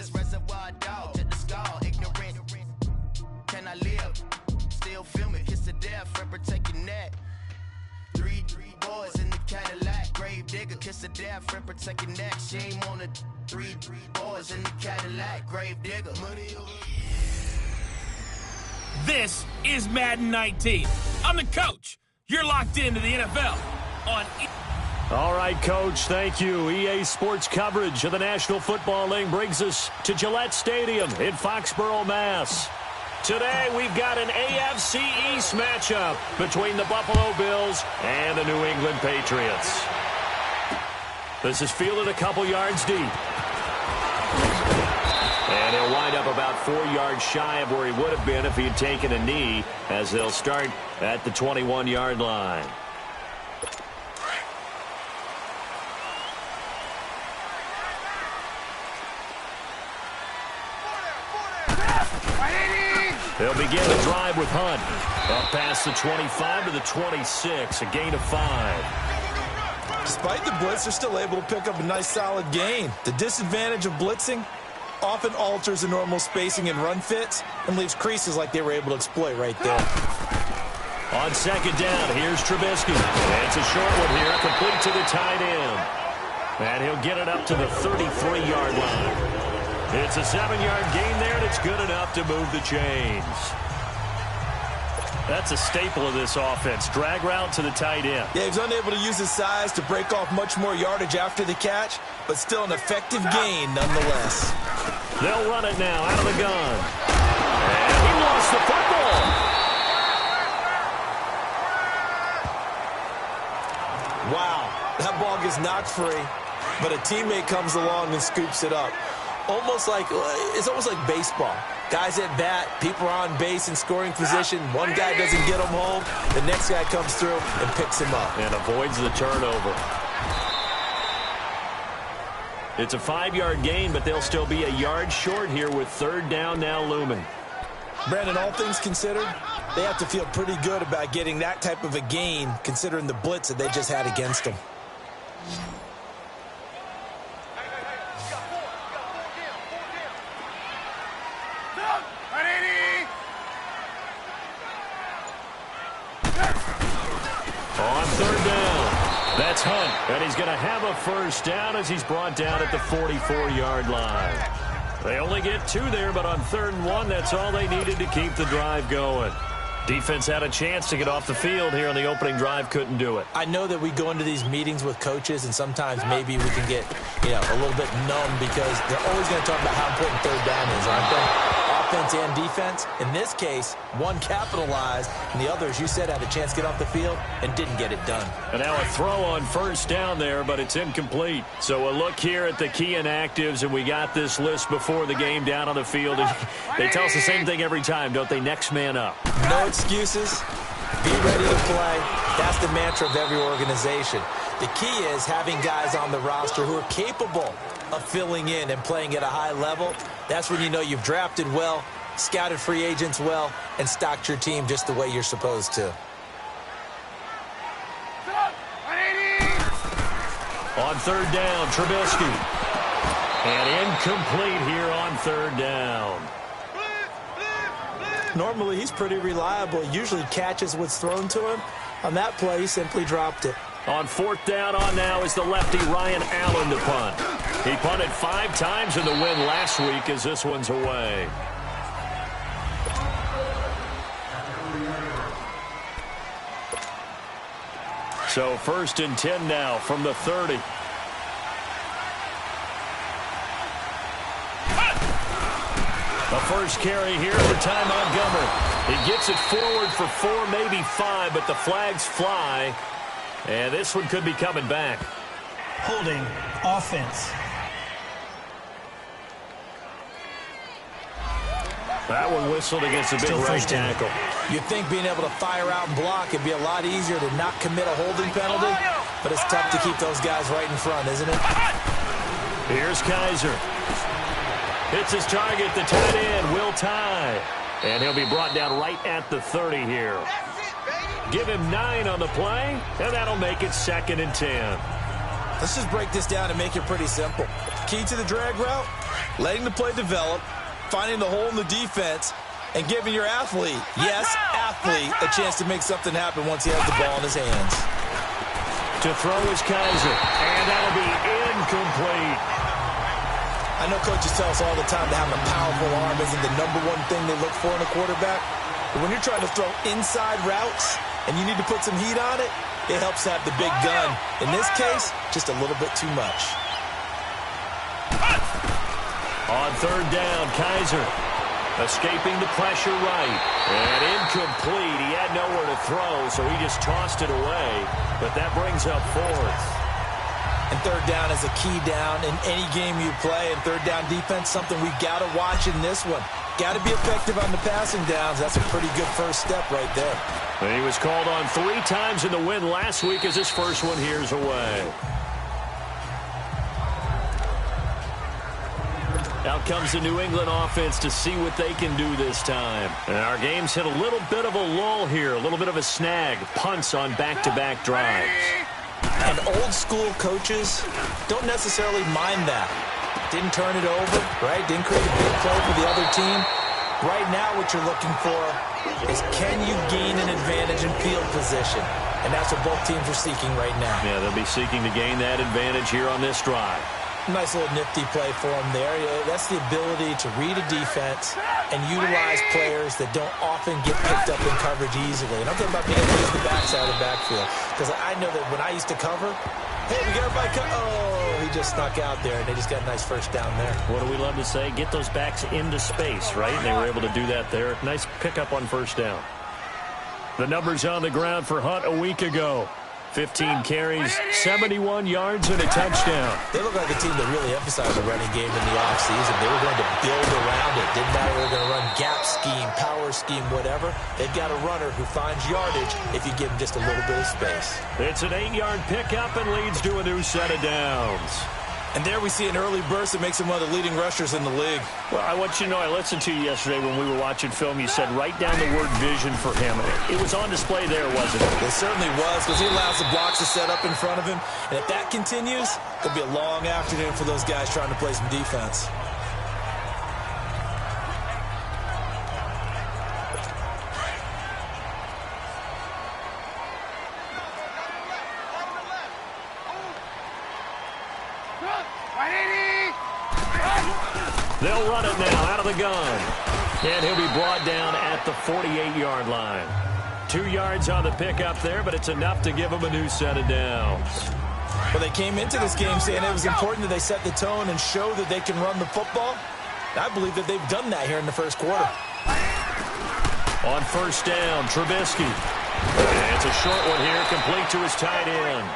This reservoir dog to the skull, ignorant. Can I live? Still film it, kiss to death, friend, protect your neck. Three boys in the Cadillac, grave digger, kiss to death, friend, protect your neck. Shame on the three boys in the Cadillac, grave digger. Money over. This is Madden 19. I'm the coach. You're locked into the NFL on All right, Coach, thank you. EA Sports coverage of the National Football League brings us to Gillette Stadium in Foxborough, Mass. Today, we've got an AFC East matchup between the Buffalo Bills and the New England Patriots. This is fielded a couple yards deep. And he'll wind up about 4 yards shy of where he would have been if he had taken a knee, as they'll start at the 21-yard line. They'll begin the drive with Hunt. Up past the 25 to the 26, a gain of 5. Despite the blitz, they're still able to pick up a nice solid gain. The disadvantage of blitzing often alters the normal spacing and run fits and leaves creases like they were able to exploit right there. On second down, here's Trubisky. It's a short one here, complete to the tight end. And he'll get it up to the 33-yard line. It's a 7-yard gain there, and it's good enough to move the chains. That's a staple of this offense. Drag route to the tight end. Yeah, he's unable to use his size to break off much more yardage after the catch, but still an effective gain nonetheless. They'll run it now out of the gun. And he lost the football. Wow, that ball gets knocked free, but a teammate comes along and scoops it up. It's almost like baseball. Guys at bat, people are on base in scoring position. One guy doesn't get him home. The next guy comes through and picks him up. And avoids the turnover. It's a 5-yard gain, but they'll still be a yard short here with third down now looming. Brandon, all things considered, they have to feel pretty good about getting that type of a gain considering the blitz that they just had against them. On third down, that's Hunt, and he's going to have a first down as he's brought down at the 44-yard line. They only get 2 there, but on 3rd and 1, that's all they needed to keep the drive going. Defense had a chance to get off the field here on the opening drive, couldn't do it. I know that we go into these meetings with coaches, and sometimes maybe we can get, a little bit numb because they're always going to talk about how important third down is, aren't they? Offense and defense. In this case, one capitalized, and the other, as you said, had a chance to get off the field and didn't get it done. And now a throw on first down there, but it's incomplete. So a look here at the key inactives, and we got this list before the game down on the field. They tell us the same thing every time, don't they? Next man up. No excuses. Be ready to play. That's the mantra of every organization. The key is having guys on the roster who are capable of filling in and playing at a high level. That's when you know you've drafted well, scouted free agents well, and stocked your team just the way you're supposed to. On third down, Trubisky. And incomplete here on third down. Normally, he's pretty reliable. Usually catches what's thrown to him. On that play, he simply dropped it. On 4th down on now is the lefty Ryan Allen to punt. He punted 5 times in the win last week as this one's away. So 1st and 10 now from the 30. The first carry here for Ty Montgomery. He gets it forward for 4, maybe 5, but the flags fly. And this one could be coming back. Holding offense. That one whistled against a big right tackle. You'd think being able to fire out and block would be a lot easier to not commit a holding penalty, but it's tough to keep those guys right in front, isn't it? Here's Kaiser. Hits his target, the tight end, Will Tye. And he'll be brought down right at the 30 here. Give him 9 on the play, and that'll make it 2nd and 10. Let's just break this down and make it pretty simple. Key to the drag route, letting the play develop, finding the hole in the defense, and giving your athlete, yes, athlete, a chance to make something happen once he has the ball in his hands. To throw is Kaiser, and that'll be incomplete. I know coaches tell us all the time that having a powerful arm isn't the number one thing they look for in a quarterback. But when you're trying to throw inside routes and you need to put some heat on it, it helps have the big gun. In this case, just a little bit too much. On third down, Kaiser escaping the pressure right. And incomplete. He had nowhere to throw, so he just tossed it away. But that brings up fourth. And third down is a key down in any game you play. And third down defense, something we've got to watch in this one. Got to be effective on the passing downs. That's a pretty good first step right there. He was called on 3 times in the win last week as his first one here's away. Out comes the New England offense to see what they can do this time. And our game's hit a little bit of a lull here, a little bit of a snag. Punts on back-to-back drives. And old-school coaches don't necessarily mind that. Didn't turn it over, right? Didn't create a big play for the other team. Right now what you're looking for is can you gain an advantage in field position? And that's what both teams are seeking right now. Yeah, they'll be seeking to gain that advantage here on this drive. Nice little nifty play for them there. That's the ability to read a defense and utilize players that don't often get picked up in coverage easily. And I'm talking about being able to use the backside of the backfield. Because I know that when I used to cover, hey, we got everybody he just snuck out there, and they just got a nice first down there. What do we love to say? Get those backs into space, right? And they were able to do that there. Nice pickup on first down. The numbers on the ground for Hunt a week ago. 15 carries, 71 yards, and a touchdown. They look like a team that really emphasized the running game in the offseason. They were going to build around it. Didn't matter if they were going to run gap scheme, power scheme, whatever. They've got a runner who finds yardage if you give him just a little bit of space. It's an 8-yard pickup and leads to a new set of downs. And there we see an early burst that makes him one of the leading rushers in the league. Well, I want you to know, I listened to you yesterday when we were watching film. You said write down the word vision for him. It was on display there, wasn't it? It certainly was, because he allows the blocks to set up in front of him. And if that continues, it'll be a long afternoon for those guys trying to play some defense. They'll run it now out of the gun. And he'll be brought down at the 48-yard line. 2 yards on the pickup there, but it's enough to give him a new set of downs. Well, they came into this game saying it was important that they set the tone and show that they can run the football. I believe that they've done that here in the first quarter. On first down, Trubisky. And it's a short one here, complete to his tight end.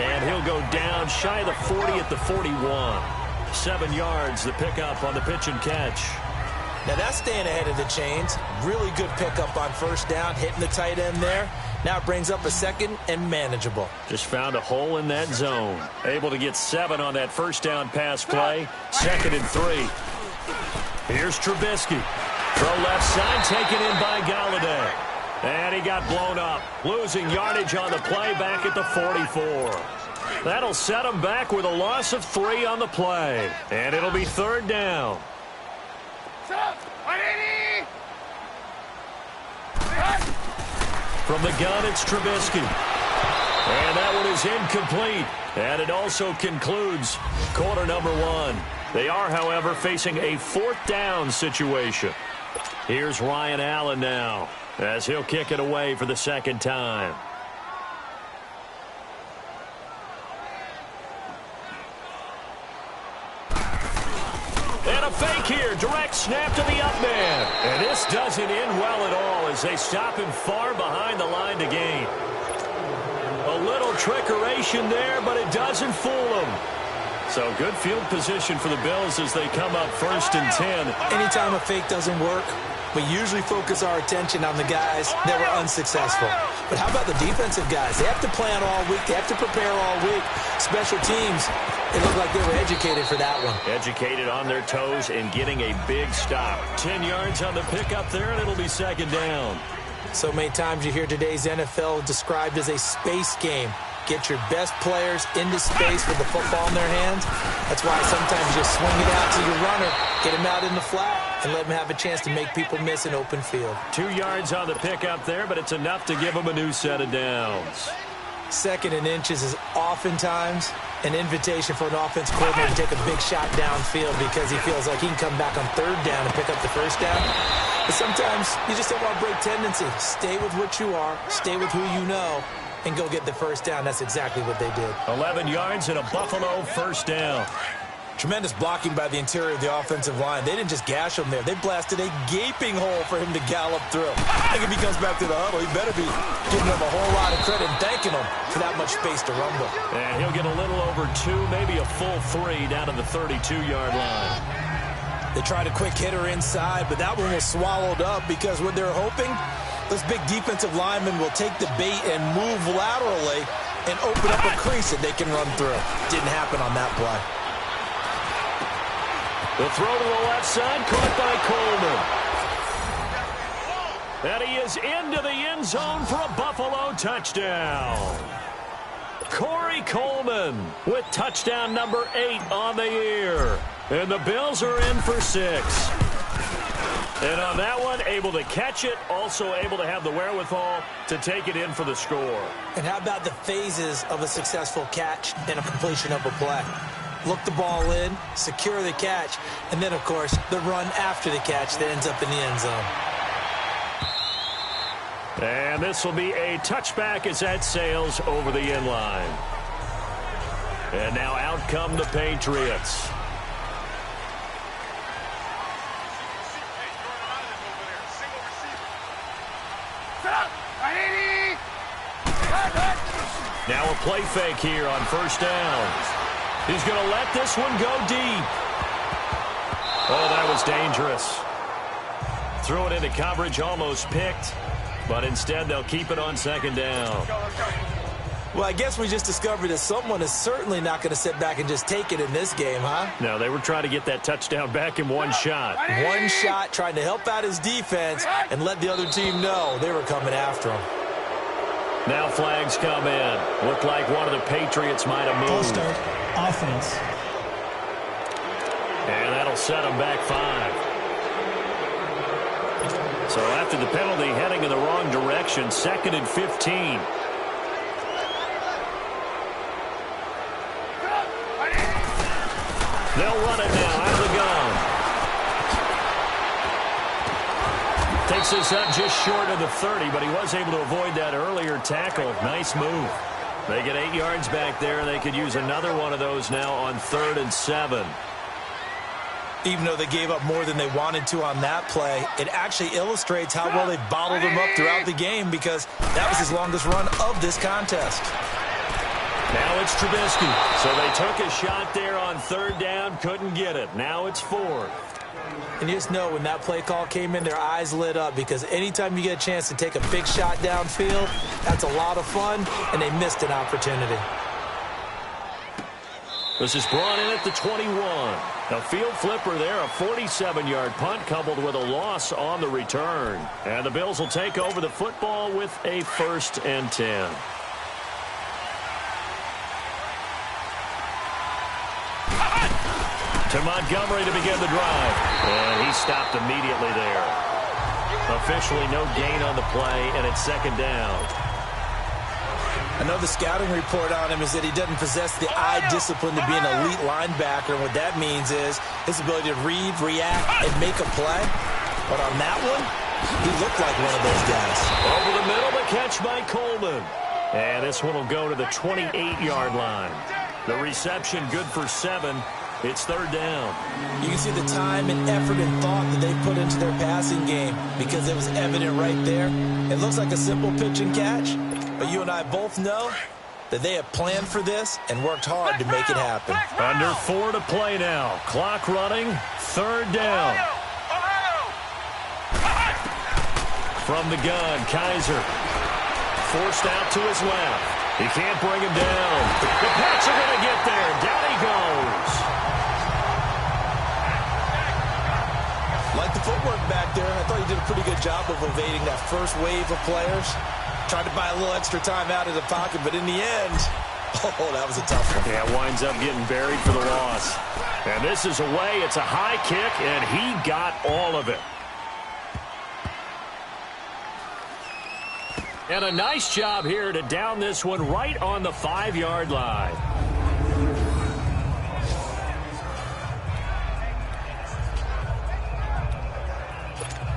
And he'll go down shy of the 40 at the 41. 7 yards, the pickup on the pitch and catch. Now that's staying ahead of the chains. Really good pickup on first down, hitting the tight end there. Now it brings up a second and manageable. Just found a hole in that zone. Able to get 7 on that first down pass play. 2nd and 3. Here's Trubisky. Throw left side, taken in by Galladay. And he got blown up. Losing yardage on the play back at the 44. That'll set him back with a loss of 3 on the play. And it'll be 3rd down. From the gun, it's Trubisky. And that one is incomplete. And it also concludes quarter number 1. They are, however, facing a 4th down situation. Here's Ryan Allen now as he'll kick it away for the 2nd time. And a fake here. Direct snap to the up man. And this doesn't end well at all as they stop him far behind the line to gain. A little trickeration there, but it doesn't fool him. So good field position for the Bills as they come up 1st and 10. Anytime a fake doesn't work, we usually focus our attention on the guys that were unsuccessful. But how about the defensive guys? They have to plan all week. They have to prepare all week. Special teams, it looked like they were educated for that one. Educated on their toes and getting a big stop. 10 yards on the pickup there, and it'll be 2nd down. So many times you hear today's NFL described as a space game. Get your best players into space with the football in their hands. That's why sometimes you just swing it out to your runner, get him out in the flat, and let him have a chance to make people miss an open field. 2 yards on the pickup there, but it's enough to give him a new set of downs. 2nd and inches is oftentimes an invitation for an offense coordinator to take a big shot downfield because he feels like he can come back on 3rd down and pick up the 1st down. But sometimes you just don't want to break tendency. Stay with what you are, stay with who you know, and go get the 1st down. That's exactly what they did. 11 yards and a Buffalo 1st down. Tremendous blocking by the interior of the offensive line. They didn't just gash him there. They blasted a gaping hole for him to gallop through. I think if he comes back to the huddle, he better be giving them a whole lot of credit and thanking them for that much space to rumble. And he'll get a little over 2, maybe a full 3 down to the 32-yard line. They tried a quick hitter inside, but that one was swallowed up because what they're hoping, those big defensive linemen will take the bait and move laterally and open up a crease that they can run through. Didn't happen on that play. The throw to the left side, caught by Coleman. And he is into the end zone for a Buffalo touchdown. Corey Coleman with touchdown number 8 on the year. And the Bills are in for 6. And on that one, able to catch it, also able to have the wherewithal to take it in for the score. And how about the phases of a successful catch and a completion of a play? Look the ball in, secure the catch, and then, of course, the run after the catch that ends up in the end zone. And this will be a touchback as that sails over the end line. And now out come the Patriots. Now a play fake here on 1st down. He's going to let this one go deep. Oh, that was dangerous. Threw it into coverage, almost picked, but instead they'll keep it on 2nd down. Well, I guess we just discovered that someone is certainly not going to sit back and just take it in this game, huh? No, they were trying to get that touchdown back in one shot. One shot, trying to help out his defense and let the other team know they were coming after him. Now flags come in. Looked like one of the Patriots might have moved. Full start, offense. And that'll set them back 5. So after the penalty, heading in the wrong direction, 2nd and 15. They'll run it now out of the gun. Takes this up just short of the 30, but he was able to avoid that earlier tackle. Nice move. They get 8 yards back there, and they could use another one of those now on 3rd and 7. Even though they gave up more than they wanted to on that play, it actually illustrates how well they bottled him up throughout the game because that was his longest run of this contest. Now it's Trubisky. So they took a shot there on 3rd down, couldn't get it. Now it's 4th. And you just know when that play call came in, their eyes lit up because anytime you get a chance to take a big shot downfield, that's a lot of fun, and they missed an opportunity. This is brought in at the 21. A field flipper there, a 47-yard punt coupled with a loss on the return. And the Bills will take over the football with a 1st and 10. To Montgomery to begin the drive. And he stopped immediately there. Officially no gain on the play, and it's 2nd down. I know the scouting report on him is that he doesn't possess the eye discipline to be an elite linebacker. And what that means is his ability to read, react, and make a play. But on that one, he looked like one of those guys. Over the middle, the catch by Coleman. And this one will go to the 28-yard line. The reception good for 7. It's 3rd down. You can see the time and effort and thought that they put into their passing game because it was evident right there. It looks like a simple pitch and catch, but you and I both know that they have planned for this and worked hard to make it happen. Under 4 to play now. Clock running. 3rd down. From the gun, Kaiser. Forced out to his left. He can't bring him down. The Pats are going to get there. Down he goes. Like the footwork back there, I thought he did a pretty good job of evading that first wave of players. Tried to buy a little extra time out of the pocket, but in the end, oh, that was a tough one. Yeah, winds up getting buried for the loss. And this is away. It's a high kick, and he got all of it. And a nice job here to down this one right on the 5-yard line.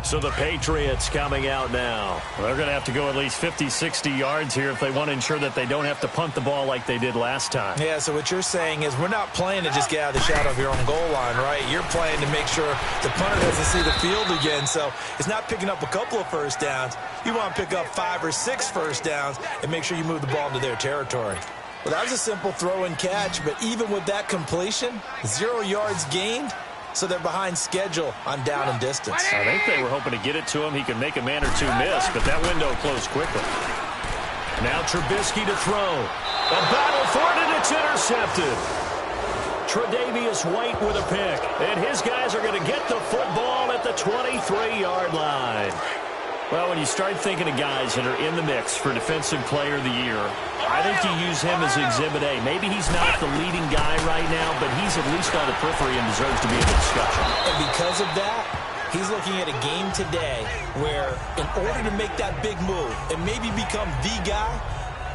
So the Patriots coming out now. They're going to have to go at least 50, 60 yards here if they want to ensure that they don't have to punt the ball like they did last time. Yeah, so what you're saying is we're not playing to just get out of the shadow of your own goal line, right? You're playing to make sure the punter doesn't see the field again. So it's not picking up a couple of first downs. You want to pick up 5 or 6 first downs and make sure you move the ball into their territory. Well, that was a simple throw and catch, but even with that completion, 0 yards gained. So they're behind schedule on down and distance. I think they were hoping to get it to him. He could make a man or two miss, but that window closed quickly. Now Trubisky to throw. A battle for it, and it's intercepted. Tre'Davious White with a pick. And his guys are going to get the football at the 23-yard line. Well, when you start thinking of guys that are in the mix for Defensive Player of the Year, I think you use him as Exhibit A. Maybe he's not the leading guy right now, but he's at least on the periphery and deserves to be in the discussion. And because of that, he's looking at a game today where in order to make that big move and maybe become the guy,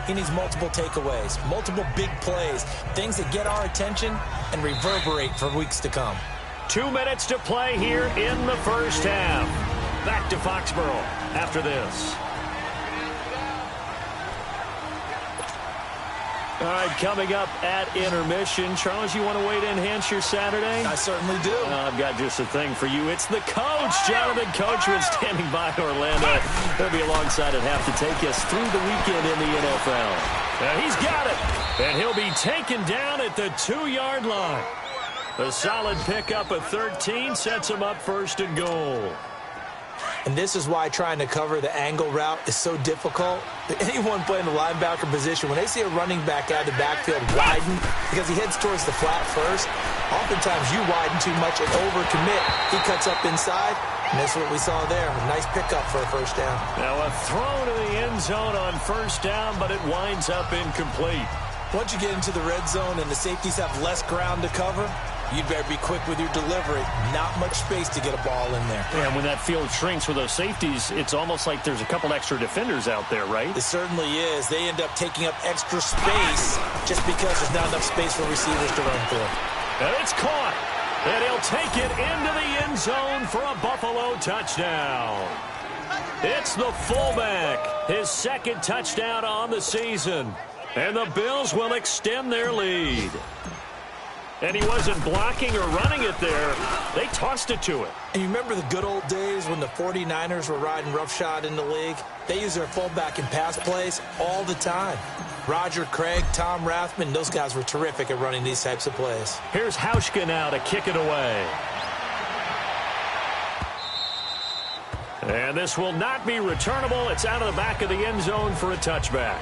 he needs multiple takeaways, multiple big plays, things that get our attention and reverberate for weeks to come. 2 minutes to play here in the first half. Back to Foxborough after this. All right, coming up at intermission. Charles, you want to wait to enhance your Saturday? I certainly do. I've got just a thing for you. It's the coach, Jonathan Coachman, standing by Orlando. He'll be alongside at half to take us through the weekend in the NFL. Now he's got it, and he'll be taken down at the 2-yard line. A solid pickup of 13 sets him up first and goal. And this is why trying to cover the angle route is so difficult. Anyone playing the linebacker position, when they see a running back out of the backfield widen because he heads towards the flat first, oftentimes you widen too much and overcommit. He cuts up inside, and that's what we saw there. A nice pickup for a first down. Now a throw to the end zone on first down, but it winds up incomplete. Once you get into the red zone and the safeties have less ground to cover, you'd better be quick with your delivery. Not much space to get a ball in there. Yeah, and when that field shrinks with those safeties, it's almost like there's a couple extra defenders out there, right? It certainly is. They end up taking up extra space just because there's not enough space for receivers to run through. And it's caught. And he'll take it into the end zone for a Buffalo touchdown. It's the fullback. His second touchdown on the season. And the Bills will extend their lead. And he wasn't blocking or running it there. They tossed it to him. And you remember the good old days when the 49ers were riding roughshod in the league? They used their fullback in pass plays all the time. Roger Craig, Tom Rathman, those guys were terrific at running these types of plays. Here's Hauschka now to kick it away. And this will not be returnable. It's out of the back of the end zone for a touchback.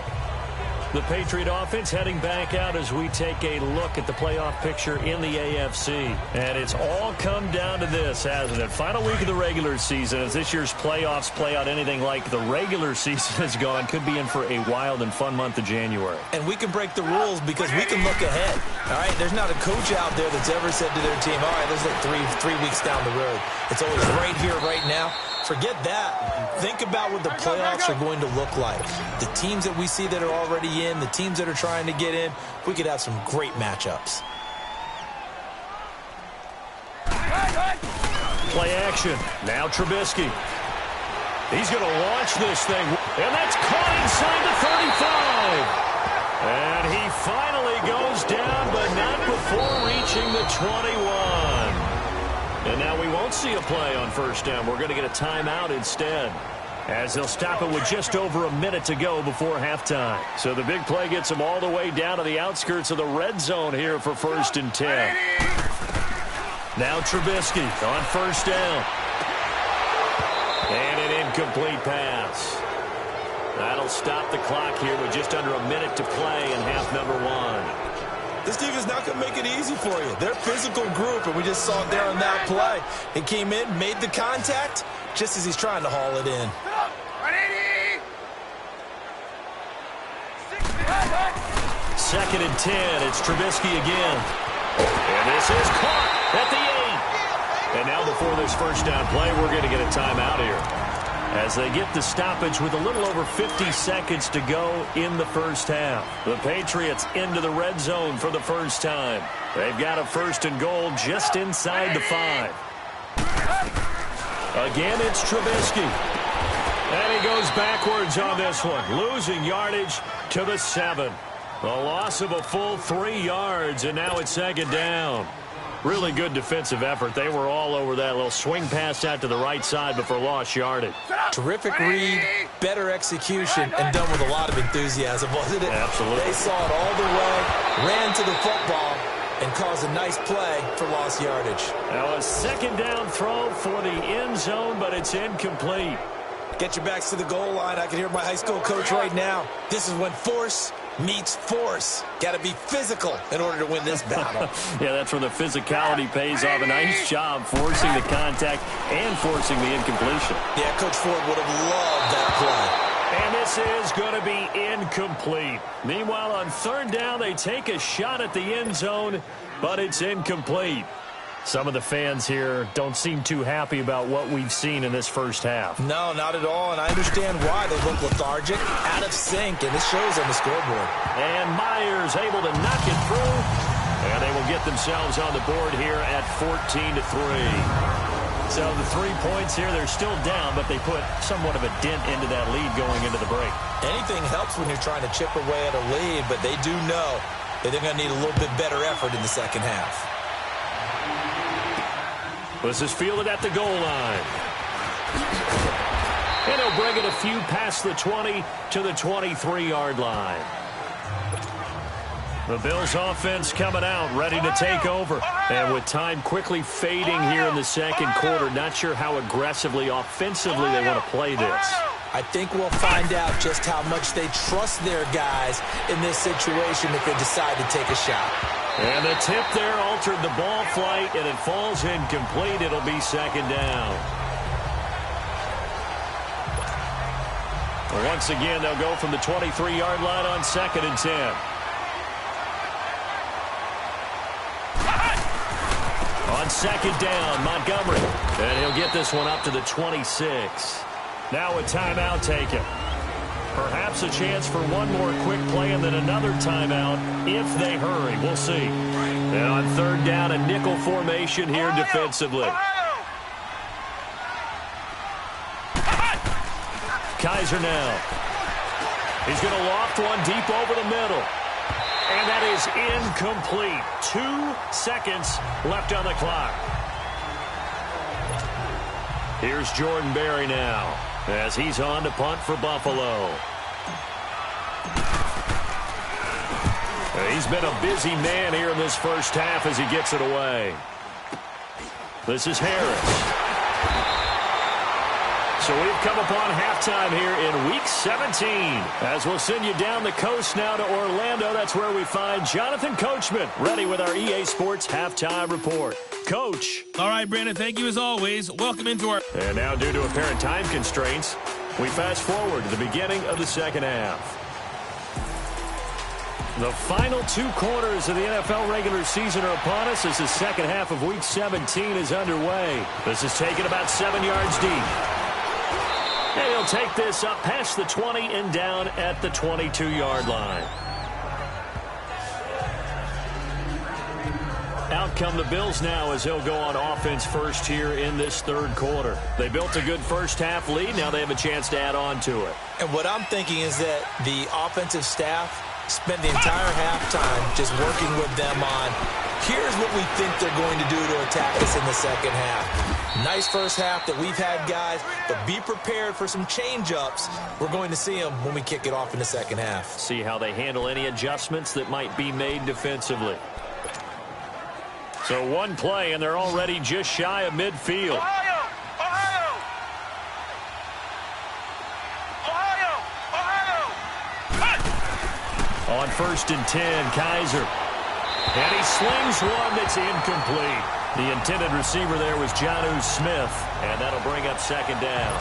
The Patriot offense heading back out as we take a look at the playoff picture in the AFC. And it's all come down to this, hasn't it? Final week of the regular season. As this year's playoffs play out anything like the regular season has gone, could be in for a wild and fun month of January. And we can break the rules because we can look ahead. All right, there's not a coach out there that's ever said to their team, all right, let's look three weeks down the road. It's always right here, right now. Forget that. Think about what the playoffs are going to look like. The teams that we see that are already in, the teams that are trying to get in, we could have some great matchups. Play action. Now Trubisky. He's going to launch this thing. And that's caught inside the 35. And he finally goes down, but not before reaching the 21. And now we won't see a play on first down. We're going to get a timeout instead, as they'll stop it with just over a minute to go before halftime. So the big play gets them all the way down to the outskirts of the red zone here for 1st and 10. Now Trubisky on first down. And an incomplete pass. That'll stop the clock here with just under a minute to play in half number 1. This team is not going to make it easy for you. They're a physical group, and we just saw it there on that play. He came in, made the contact, just as he's trying to haul it in. 2nd and 10. It's Trubisky again. And this is caught at the 8. And now before this first down play, we're going to get a timeout here, as they get the stoppage with a little over 50 seconds to go in the first half. The Patriots into the red zone for the first time. They've got a 1st and goal just inside the 5. Again, it's Trubisky. And he goes backwards on this one, losing yardage to the 7. A loss of a full 3 yards, and now it's 2nd down. Really good defensive effort. They were all over that little swing pass out to the right side before lost yardage. Terrific read, better execution, and done with a lot of enthusiasm, wasn't it? Absolutely. They saw it all the way, ran to the football, and caused a nice play for lost yardage. Now a 2nd down throw for the end zone, but it's incomplete. Get your backs to the goal line. I can hear my high school coach right now. This is when force meets force. Got to be physical in order to win this battle. Yeah, that's where the physicality pays off. A nice job forcing the contact and forcing the incompletion. Yeah, Coach Ford would have loved that play. And this is going to be incomplete. Meanwhile, on 3rd down, they take a shot at the end zone, but it's incomplete. Some of the fans here don't seem too happy about what we've seen in this first half. No, not at all, and I understand why. They look lethargic, out of sync, and it shows on the scoreboard. And Myers able to knock it through, and they will get themselves on the board here at 14-3. So the 3 points here, they're still down, but they put somewhat of a dent into that lead going into the break. Anything helps when you're trying to chip away at a lead, but they do know that they're going to need a little bit better effort in the second half. This is fielded at the goal line. And he'll bring it a few past the 20 to the 23-yard line. The Bills offense coming out, ready to take over. And with time quickly fading here in the second quarter, not sure how aggressively, offensively they want to play this. I think we'll find out just how much they trust their guys in this situation if they decide to take a shot. And the tip there altered the ball flight, and it falls incomplete. It'll be 2nd down. Once again, they'll go from the 23-yard line on 2nd and 10. On 2nd down, Montgomery. And he'll get this one up to the 26. Now a timeout taken. Perhaps a chance for one more quick play and then another timeout if they hurry. We'll see. And on 3rd down, a nickel formation here defensively. Kaiser now. He's going to loft one deep over the middle. And that is incomplete. 2 seconds left on the clock. Here's Jordan Berry now, as he's on to punt for Buffalo. He's been a busy man here in this first half as he gets it away. This is Harris. So we've come upon halftime here in Week 17. As we'll send you down the coast now to Orlando, that's where we find Jonathan Coachman, ready with our EA Sports Halftime Report. Coach. All right, Brandon, thank you as always. Welcome into our... And now, due to apparent time constraints, we fast forward to the beginning of the second half. The final 2 quarters of the NFL regular season are upon us as the second half of Week 17 is underway. This is taken about 7 yards deep. And he'll take this up past the 20 and down at the 22-yard line. Out come the Bills now as they'll go on offense first here in this 3rd quarter. They built a good first half lead. Now they have a chance to add on to it. And what I'm thinking is that the offensive staff spent the entire halftime just working with them on, here's what we think they're going to do to attack us in the second half. Nice first half that we've had, guys, but be prepared for some change-ups. We're going to see them when we kick it off in the second half. See how they handle any adjustments that might be made defensively. So one play, and they're already just shy of midfield. On 1st and 10, Kaiser. And he slings one that's incomplete. The intended receiver there was Jonnu Smith, and that'll bring up 2nd down.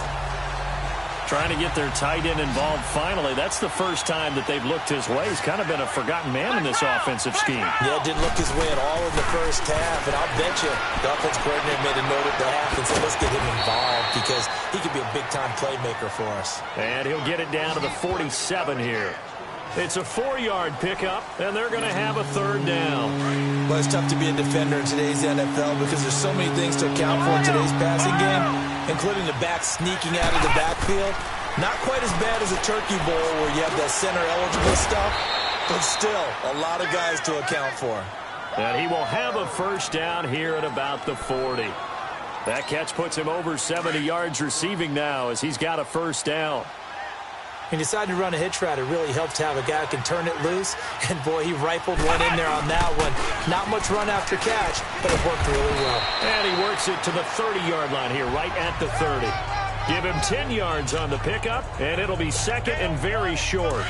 Trying to get their tight end involved finally. That's the first time that they've looked his way. He's kind of been a forgotten man in this offensive scheme. Yeah, didn't look his way at all in the first half. And I'll bet you the offense coordinator made a note at the half and said, let's get him involved because he could be a big-time playmaker for us. And he'll get it down to the 47 here. It's a 4-yard pickup, and they're going to have a third down. Well, it's tough to be a defender in today's NFL because there's so many things to account for in today's passing game, including the back sneaking out of the backfield. Not quite as bad as a turkey bowl where you have that center-eligible stuff, but still a lot of guys to account for. And he will have a first down here at about the 40. That catch puts him over 70 yards receiving now as he's got a first down. He decided to run a hitch route. It really helps to have a guy who can turn it loose. And, boy, he rifled one in there on that one. Not much run after catch, but it worked really well. And he works it to the 30-yard line here, right at the 30. Give him 10 yards on the pickup, and it'll be second and very short.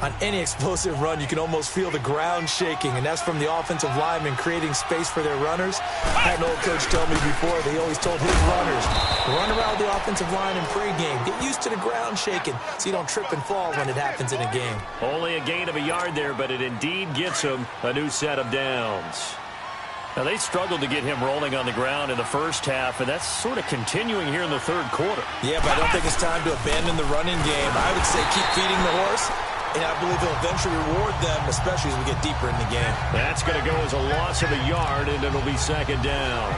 On any explosive run, you can almost feel the ground shaking, and that's from the offensive linemen creating space for their runners. I had an old coach tell me before that he always told his runners, run around the offensive line in pregame. Get used to the ground shaking so you don't trip and fall when it happens in a game. Only a gain of a yard there, but it indeed gets him a new set of downs. Now, they struggled to get him rolling on the ground in the first half, and that's sort of continuing here in the third quarter. Yeah, but I don't think it's time to abandon the running game. I would say keep feeding the horse. And I believe he'll eventually reward them, especially as we get deeper in the game. That's going to go as a loss of a yard, and it'll be second down.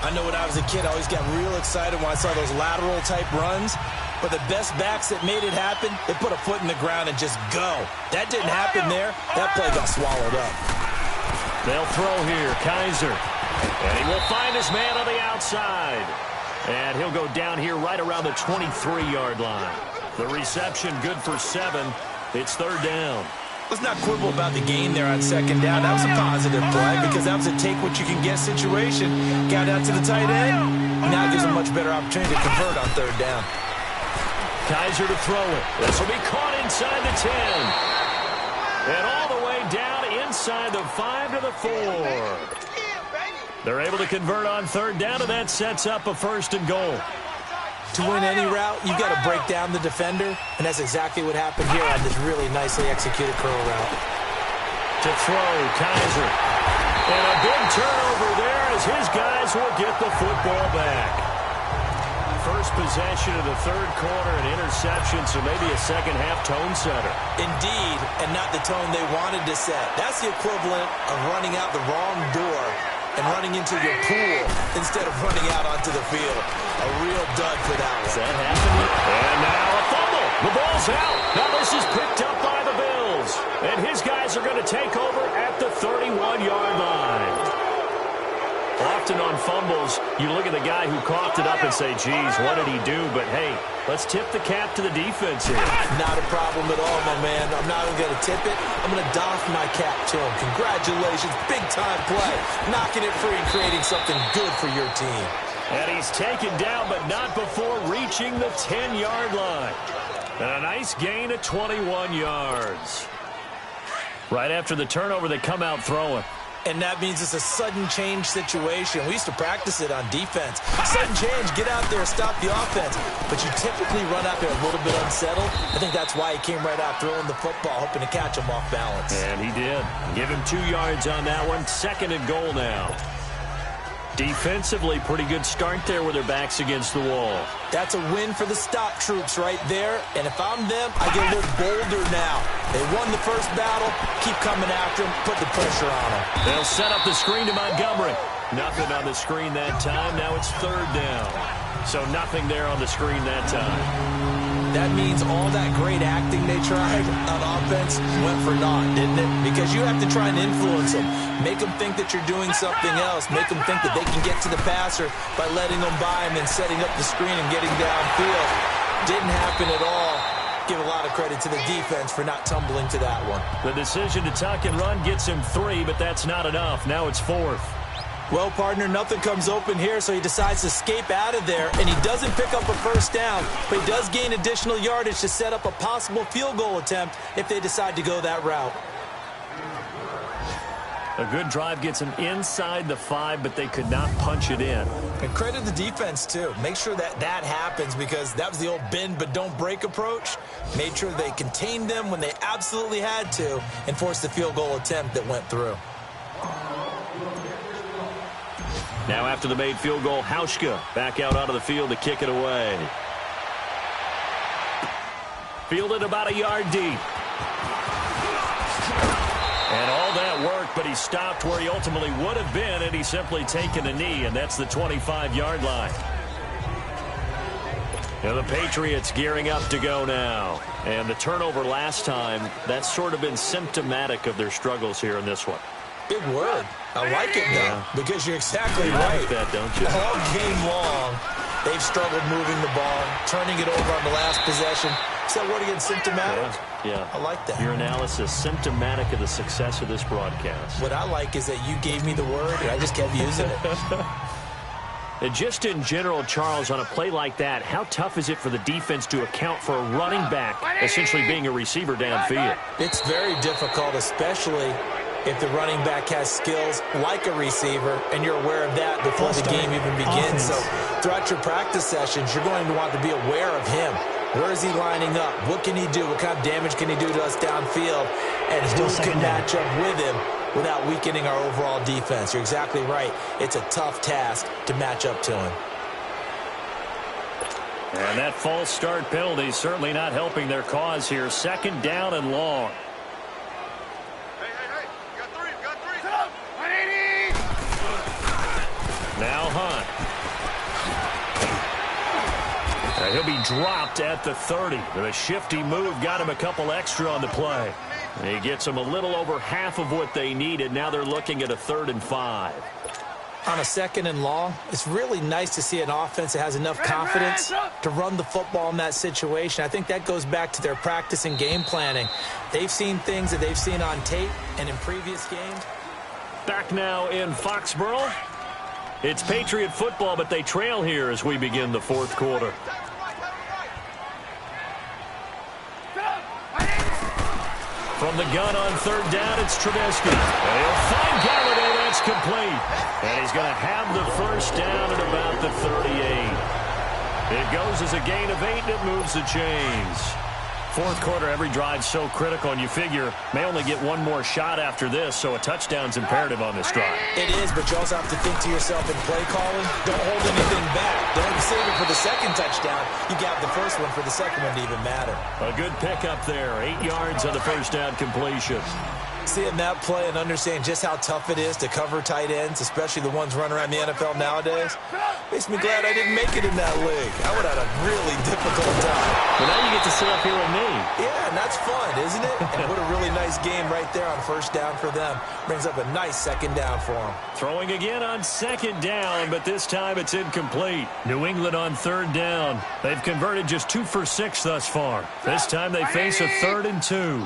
I know when I was a kid, I always got real excited when I saw those lateral-type runs. But the best backs that made it happen, they put a foot in the ground and just go. That didn't happen there. That play got swallowed up. They'll throw here, Kaiser. And he will find his man on the outside. And he'll go down here right around the 23-yard line. The reception good for 7. It's third down. Let's not quibble about the gain there on second down. That was a positive play because that was a take-what-you-can-get situation. Got out to the tight end. Now gives a much better opportunity to convert on third down. Kaiser to throw it. This will be caught inside the 10. And all the way down inside the 5 to the 4. They're able to convert on third down, and that sets up a first and goal. To win any route, you've got to break down the defender, and that's exactly what happened here on this really nicely executed curl route. To throw, Kaiser. And a big turnover there as his guys will get the football back. First possession of the third quarter, an interception, so maybe a second-half tone setter. Indeed, and not the tone they wanted to set. That's the equivalent of running out the wrong door and running into your pool instead of running out onto the field. A real dud for that one. Is that happening? And now a fumble. The ball's out. Now this is picked up by the Bills. And his guys are going to take over at the 31-yard line. Often on fumbles, you look at the guy who coughed it up and say, geez, what did he do? But, hey, let's tip the cap to the defense here. Not a problem at all, my man. I'm not even going to tip it. I'm going to doff my cap to him. Congratulations. Big-time play. Knocking it free and creating something good for your team. And he's taken down, but not before reaching the 10-yard line. And a nice gain of 21 yards. Right after the turnover, they come out throwing. And that means it's a sudden change situation. We used to practice it on defense. Sudden change, get out there, stop the offense. But you typically run out there a little bit unsettled. I think that's why he came right out throwing the football, hoping to catch him off balance. And he did. Give him 2 yards on that one. Second and goal now. Defensively, pretty good start there with their backs against the wall. That's a win for the stock troops right there. And if I'm them, I get a little bolder now. They won the first battle. Keep coming after them. Put the pressure on them. They'll set up the screen to Montgomery. Nothing on the screen that time. Now it's third down. So nothing there on the screen that time. That means all that great acting they tried on offense went for naught, didn't it? Because you have to try and influence them. Make them think that you're doing something else. Make them think that they can get to the passer by letting them by him and setting up the screen and getting downfield. Didn't happen at all. Give a lot of credit to the defense for not tumbling to that one. The decision to tuck and run gets him 3, but that's not enough. Now it's 4th. Well, partner, nothing comes open here, so he decides to escape out of there, and he doesn't pick up a first down, but he does gain additional yardage to set up a possible field goal attempt if they decide to go that route. A good drive gets them inside the 5, but they could not punch it in. And credit the defense, too. Make sure that happens, because that was the old bend but don't break approach. Made sure they contained them when they absolutely had to and forced the field goal attempt that went through. Now after the made field goal, Hauschka back out onto the field to kick it away. Fielded about a yard deep. And all that work, but he stopped where he ultimately would have been, and he's simply taken a knee, and that's the 25-yard line. Now the Patriots gearing up to go now. And the turnover last time, that's sort of been symptomatic of their struggles here in this one. Big word. I like it, though, because you're exactly you right. like that, don't you? All game long, they've struggled moving the ball, turning it over on the last possession. Is that word again, symptomatic? Yeah. I like that. Your analysis, symptomatic of the success of this broadcast. What I like is that you gave me the word, and I just kept using it. And just in general, Charles, on a play like that, how tough is it for the defense to account for a running back essentially being a receiver downfield? It's very difficult, especially if the running back has skills like a receiver, and you're aware of that before the game even begins. So throughout your practice sessions, you're going to want to be aware of him. Where is he lining up? What can he do? What kind of damage can he do to us downfield? And who can match up with him without weakening our overall defense? You're exactly right. It's a tough task to match up to him. And that false start penalty is certainly not helping their cause here. Second down and long. Now Hunt. He'll be dropped at the 30. With a shifty move, got him a couple extra on the play. And he gets them a little over half of what they needed. Now they're looking at a 3rd and 5. On a 2nd and long, it's really nice to see an offense that has enough confidence to run the football in that situation. I think that goes back to their practice and game planning. They've seen things that they've seen on tape and in previous games. Back now in Foxborough. It's Patriot football, but they trail here as we begin the 4th quarter. From the gun on 3rd down, it's Trubisky. And he'll find Galladay. That's complete. And he's going to have the 1st down at about the 38. It goes as a gain of 8, and it moves the chains. 4th quarter, every drive so critical, and you figure may only get one more shot after this, so a touchdown's imperative on this drive. It is, but you also have to think to yourself in play calling, don't hold anything back. Don't save it for the 2nd touchdown. You got the 1st one for the 2nd one to even matter. A good pickup there, 8 yards on the 1st down completion. Seeing that play and understand just how tough it is to cover tight ends, especially the ones running around the NFL nowadays, makes me glad I didn't make it in that league. I would have had a really difficult time. Well, now you get to sit up here with me. Yeah, and that's fun, isn't it? And what a really nice game right there on 1st down for them. Brings up a nice 2nd down for them. Throwing again on 2nd down, but this time it's incomplete. New England on 3rd down. They've converted just 2 for 6 thus far. This time they face a 3rd and 2.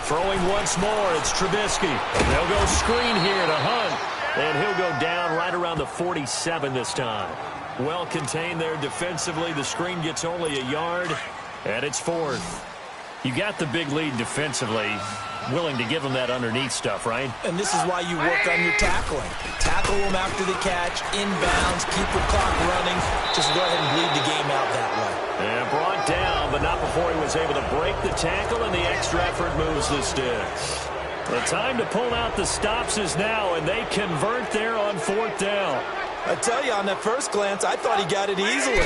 Throwing once more, it's Trubisky. They'll go screen here to Hunt, and he'll go down right around the 47 this time. Well contained there defensively. The screen gets only a yard, and it's 4th. You got the big lead defensively. Willing to give them that underneath stuff, right? And this is why you work on your tackling. Tackle them after the catch, inbounds, keep the clock running. Just go ahead and bleed the game out that way. And brought down, but not before he was able to break the tackle, and the extra effort moves the sticks. The time to pull out the stops is now, and they convert there on 4th down. I tell you, on that first glance, I thought he got it easily.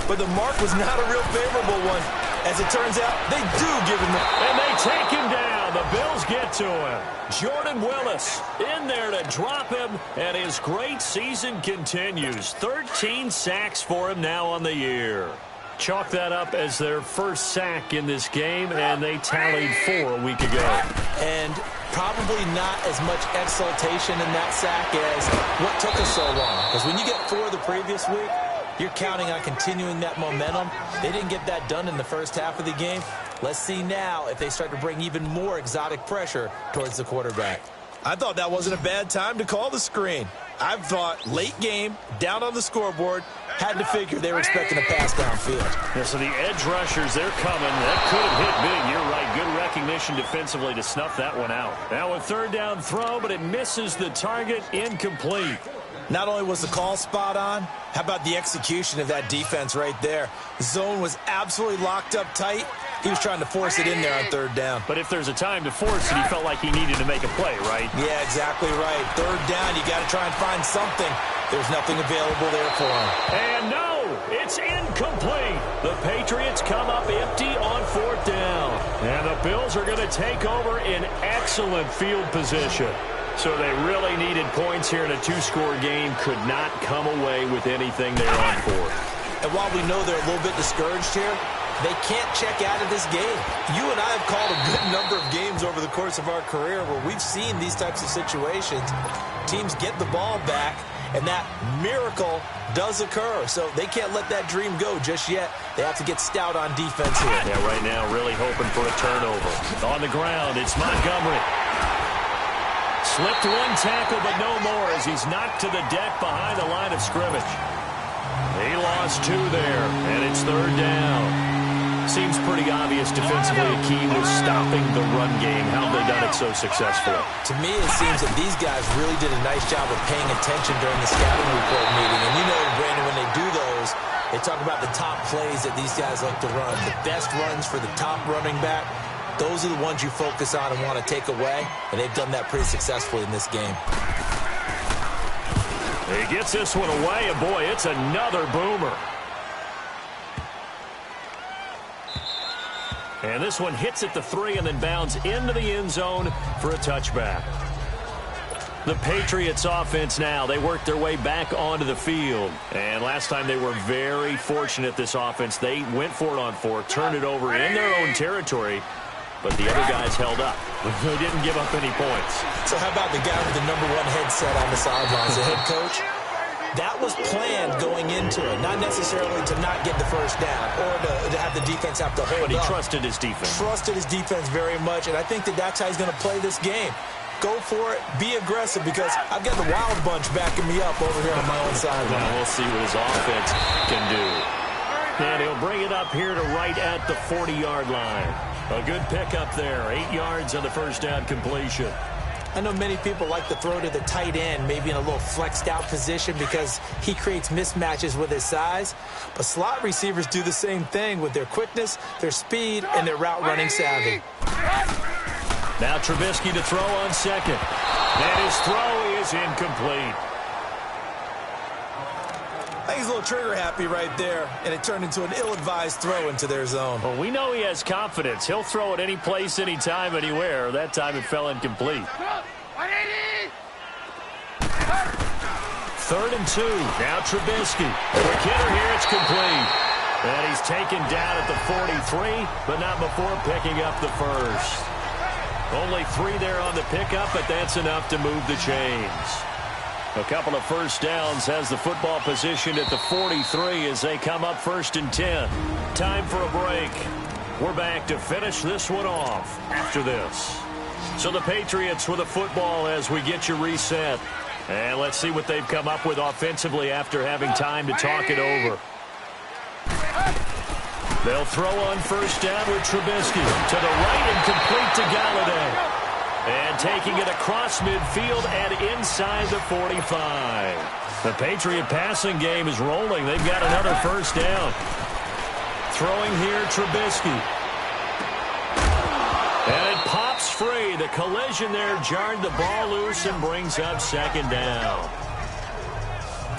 But the mark was not a real favorable one. As it turns out, they do give him the... And they take him down. The Bills get to him. Jordan Willis in there to drop him, and his great season continues. 13 sacks for him now on the year. Chalk that up as their first sack in this game, and they tallied 4 a week ago. And probably not as much exultation in that sack as what took us so long. Because when you get 4 the previous week, you're counting on continuing that momentum. They didn't get that done in the first half of the game. Let's see now if they start to bring even more exotic pressure towards the quarterback. I thought that wasn't a bad time to call the screen. I thought late game, down on the scoreboard, had to figure they were expecting a pass downfield. Yeah, so the edge rushers, they're coming. That could have hit big. You're right. Good recognition defensively to snuff that one out. Now a third down throw, but it misses the target, incomplete. Not only was the call spot on, how about the execution of that defense right there? The zone was absolutely locked up tight. He was trying to force it in there on third down. But if there's a time to force it, he felt like he needed to make a play, right? Yeah, exactly right. Third down, you got to try and find something. There's nothing available there for him. And no, it's incomplete. The Patriots come up empty on fourth down. And the Bills are going to take over in excellent field position. So they really needed points here in a two-score game. Could not come away with anything there on fourth. And while we know they're a little bit discouraged here, they can't check out of this game. You and I have called a good number of games over the course of our career where we've seen these types of situations. Teams get the ball back, and that miracle does occur. So they can't let that dream go just yet. They have to get stout on defense here. Yeah, right now really hoping for a turnover. On the ground, it's Montgomery. Slipped one tackle, but no more as he's knocked to the deck behind the line of scrimmage. He lost two there, and it's third down. Seems pretty obvious defensively a key was stopping the run game. How have they done it so successfully? To me, it seems that these guys really did a nice job of paying attention during the scouting report meeting. And you know, Brandon, when they do those, they talk about the top plays that these guys like to run. The best runs for the top running back. Those are the ones you focus on and want to take away. And they've done that pretty successfully in this game. He gets this one away, and boy, it's another boomer. And this one hits at the 3 and then bounds into the end zone for a touchback. The Patriots offense now, they work their way back onto the field. And last time they were very fortunate, this offense. They went for it on fourth, turned it over in their own territory, but the other guys held up. They didn't give up any points. So how about the guy with the #1 headset on the sidelines, the head coach? That was planned going into it, not necessarily to not get the first down or to have the defense have to hold up. But he trusted his defense. Trusted his defense very much, and I think that that's how he's going to play this game. Go for it, be aggressive, because I've got the wild bunch backing me up over here on my own sideline. Now we'll see what his offense can do. And he'll bring it up here to right at the 40-yard line. A good pickup there, 8 yards on the first down completion. I know many people like to throw to the tight end, maybe in a little flexed out position because he creates mismatches with his size. But slot receivers do the same thing with their quickness, their speed, and their route running savvy. Now Trubisky to throw on second. And his throw is incomplete. I think he's a little trigger happy right there, and it turned into an ill-advised throw into their zone. Well, we know he has confidence. He'll throw it any place, anytime, anywhere. That time it fell incomplete. 3rd and 2. Now Trubisky. Quick hitter here. It's complete. And he's taken down at the 43, but not before picking up the first. Only 3 there on the pickup, but that's enough to move the chains. A couple of first downs has the football position at the 43 as they come up 1st and 10. Time for a break. We're back to finish this one off after this. So the Patriots with a football as we get you reset. And let's see what they've come up with offensively after having time to talk it over. They'll throw on first down with Trubisky. To the right and complete to Galladay. And taking it across midfield and inside the 45. The Patriot passing game is rolling. They've got another first down. Throwing here, Trubisky. And it pops free. The collision there jarred the ball loose and brings up 2nd down.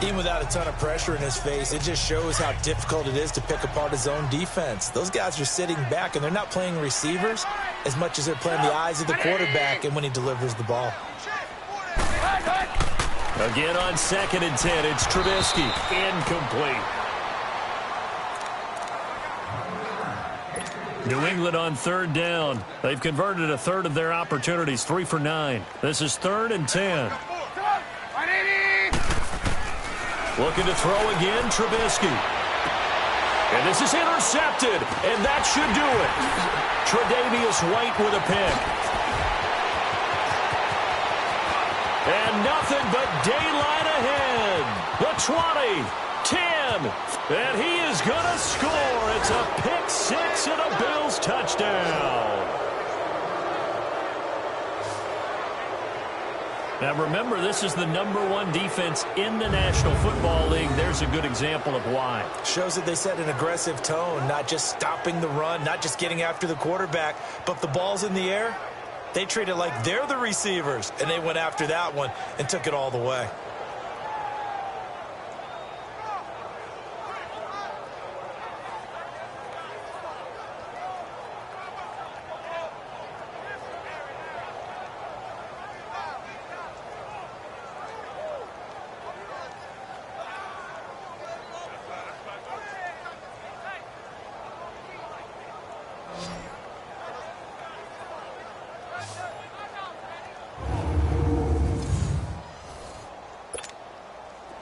Even without a ton of pressure in his face, it just shows how difficult it is to pick apart his own defense. Those guys are sitting back, and they're not playing receivers as much as they're playing the eyes of the quarterback and when he delivers the ball. Again on 2nd and 10, it's Trubisky. Incomplete. New England on 3rd down. They've converted a third of their opportunities, 3 for 9. This is 3rd and 10. Looking to throw again, Trubisky. And this is intercepted, and that should do it. Tre'Davious White with a pick. And nothing but daylight ahead. The 20, 10, and he is going to score. It's a pick 6 and a Bills touchdown. Now remember, this is the #1 defense in the National Football League. There's a good example of why. Shows that they set an aggressive tone, not just stopping the run, not just getting after the quarterback, but if the ball's in the air, they treat it like they're the receivers, and they went after that one and took it all the way.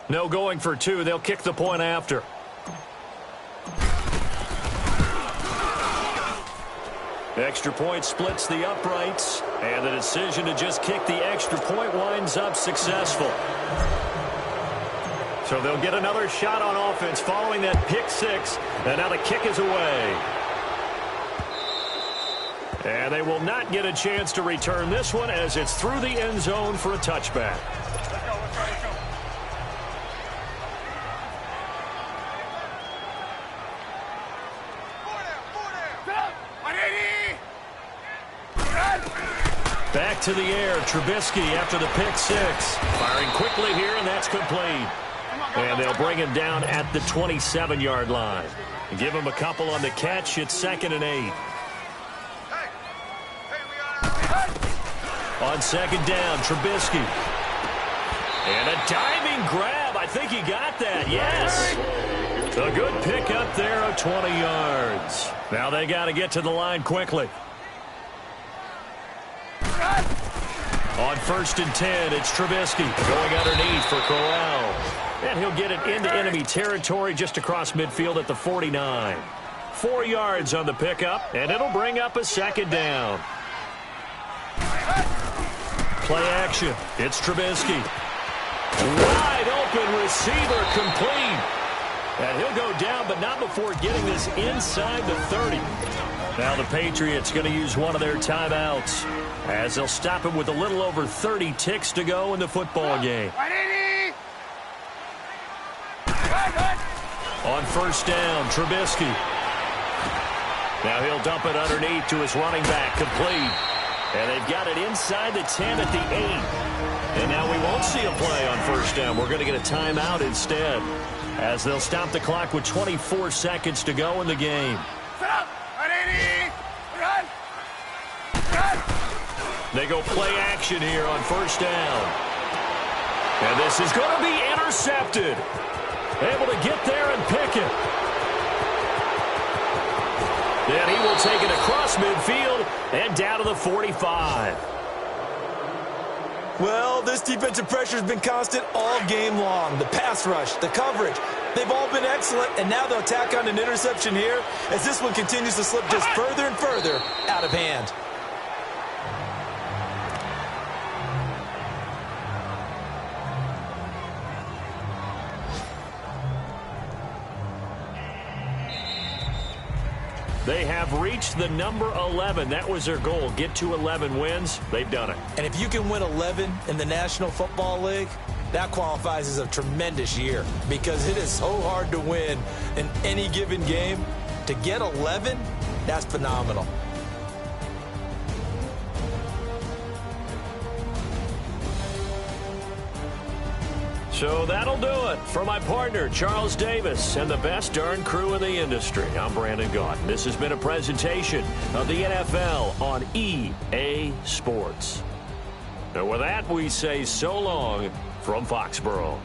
No going for two. They'll kick the point after. Extra point splits the uprights, and the decision to just kick the extra point winds up successful. So they'll get another shot on offense following that pick six, and now the kick is away. And they will not get a chance to return this one as it's through the end zone for a touchback. Back to the air, Trubisky after the pick six. Firing quickly here, and that's complete. And they'll bring him down at the 27-yard line. Give him a couple on the catch. It's 2nd and 8. On 2nd down, Trubisky. And a diving grab. I think he got that. Yes. A good pickup there of 20 yards. Now they got to get to the line quickly. On 1st and 10, it's Trubisky going underneath for Corral. And he'll get it into enemy territory just across midfield at the 49. 4 yards on the pickup, and it'll bring up a 2nd down. Play action. It's Trubisky. Wide open receiver complete. And he'll go down, but not before getting this inside the 30. Now the Patriots going to use one of their timeouts as they'll stop him with a little over 30 ticks to go in the football game. On 1st down, Trubisky. Now he'll dump it underneath to his running back, complete. And they've got it inside the 10 at the 8. And now we won't see a play on 1st down. We're going to get a timeout instead as they'll stop the clock with 24 seconds to go in the game. They go play action here on 1st down. And this is going to be intercepted. Able to get there and pick it. And he will take it across midfield and down to the 45. Well, this defensive pressure has been constant all game long. The pass rush, the coverage, they've all been excellent, and now they'll tack on an interception here as this one continues to slip just further and further out of hand. They have reached the number 11. That was their goal, get to 11 wins. They've done it. And if you can win 11 in the National Football League, that qualifies as a tremendous year because it is so hard to win in any given game. To get 11, that's phenomenal. So that'll do it. For my partner, Charles Davis, and the best darn crew in the industry, I'm Brandon Gaudin. This has been a presentation of the NFL on EA Sports. And with that, we say so long from Foxborough.